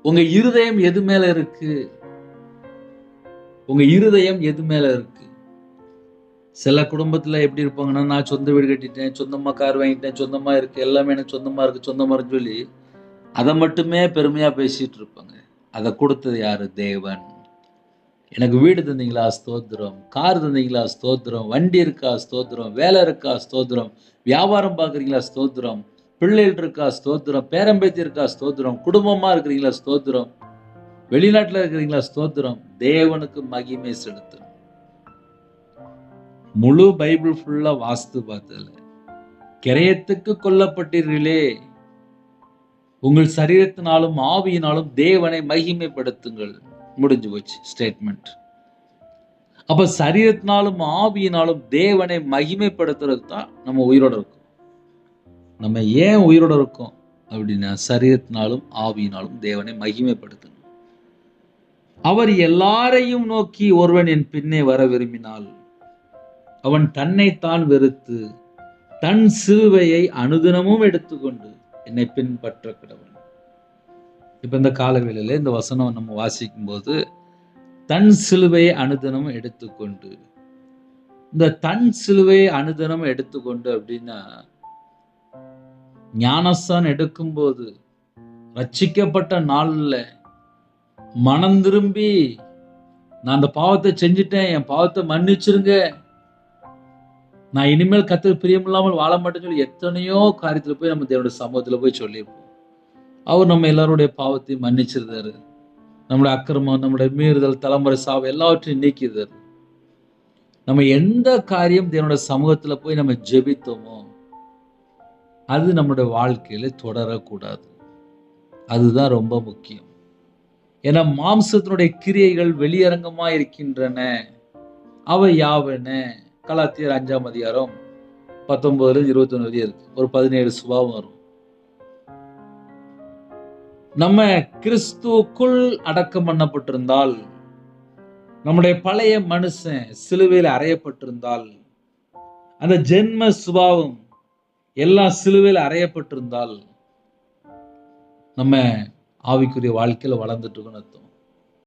உங்க இருதயம் எது மேல இருக்கு? உங்க இருதயம் எது மேல இருக்கு? சில குடும்பத்துல எப்படி இருப்பாங்கன்னா, நான் சொந்த வீடு கட்டிட்டேன், சொந்தமா கார் வாங்கிட்டேன், சொந்தமா இருக்கு, எல்லாமே எனக்கு சொந்தமா இருக்கு, சொந்தமா இருக்குன்னு சொல்லி, அத மட்டுமே பெருமையா பேசிட்டு இருப்பாங்க. அத குடுத்தது யாரு? தேவன். எனக்கு வீடு தந்தீங்களா? ஸ்தோத்திரம். கார் தந்தீங்களா? ஸ்தோத்திரம். வண்டி இருக்கா? ஸ்தோத்திரம். வேலை இருக்கா? ஸ்தோத்திரம். வியாபாரம் பார்க்குறீங்களா? ஸ்தோத்திரம். பிள்ளைகள் இருக்கா? ஸ்தோத்திரம். பேரன்பேத்தி இருக்கா? ஸ்தோத்திரம். குடும்பமா இருக்கிறீங்களா? ஸ்தோத்திரம். வெளிநாட்டுல இருக்கிறீங்களா? ஸ்தோத்திரம். தேவனுக்கு மகிமை செலுத்தணும். முழு பைபிள் ஃபுல்லா வாசித்து பார்த்ததுல, கிரயத்துக்கு கொல்லப்பட்டீர்களே, உங்கள் சரீரத்தினாலும் ஆவியினாலும் தேவனை மகிமைப்படுத்துங்கள். முடிஞ்சு போச்சு ஸ்டேட்மெண்ட். அப்ப சரீரத்தினாலும் ஆவியினாலும் தேவனை மகிமைப்படுத்துறது தான் நம்ம உயிரோட இருக்கோம். நம்ம ஏன் உயிரோட இருக்கோம் அப்படின்னா, சரீரத்தினாலும் ஆவியினாலும் தேவனை மகிமைப்படுத்தணும். அவர் எல்லாரையும் நோக்கி, ஒருவன் என் பின்னே வர விரும்பினால் அவன் தன்னைத்தான் வெறுத்து தன் சிலுவையை அனுதினமும் எடுத்துக்கொண்டு என்னை பின்பற்ற கடவன். இப்ப இந்த காலவேளையில இந்த வசனம் நம்ம வாசிக்கும் போது, தன் சிலுவையை அனுதினமும் எடுத்துக்கொண்டு, இந்த தன் சிலுவையை அனுதினம் எடுத்துக்கொண்டு அப்படின்னா, ஞானஸ்தானம் எடுக்கும்போது ரட்சிக்கப்பட்ட நாள்ல மனம் திரும்பி, நான் அந்த பாவத்தை செஞ்சுட்டேன், என் பாவத்தை மன்னிச்சிருங்க, நான் இனிமேல் கர்த்தருக்கு பிரியமில்லாமல் வாழ மாட்டேன்னு சொல்லி எத்தனையோ காரியத்துல போய் நம்ம தேவனுடைய சமூகத்துல போய் சொல்லியிருப்போம். அவர் நம்ம எல்லாருடைய பாவத்தையும் மன்னிச்சிருந்தாரு. நம்முடைய அக்கிரமம், நம்முடைய மீறுதல், தலைமுறை சாவு எல்லாவற்றையும் நீக்கிதாரு. நம்ம எந்த காரியம் தேவனுடைய சமூகத்துல போய் நம்ம ஜெபித்தோமோ, அது நம்முடைய வாழ்க்கையில தொடரக்கூடாது. அதுதான் ரொம்ப முக்கியம். ஏன்னா மாம்சத்தினுடைய கிரியைகள் வெளியரங்கமா இருக்கின்றன. அவை யாவன? கலாத்தியர் 5ஆம் அதிகாரம் 19-21 இருக்கு. ஒரு 17 சுபாவம் வரும். நம்ம கிறிஸ்துவுக்குள் அடக்கம் பண்ணப்பட்டிருந்தால், நம்முடைய பழைய மனுஷன் சிலுவையில் அறையப்பட்டிருந்தால், அந்த ஜென்ம சுபாவம் எல்லாம் சிலுவையில் அறையப்பட்டிருந்தால், நம்ம ஆவிக்குரிய வாழ்க்கையில வளர்ந்துட்டு இருக்கோம்னு அர்த்தம்.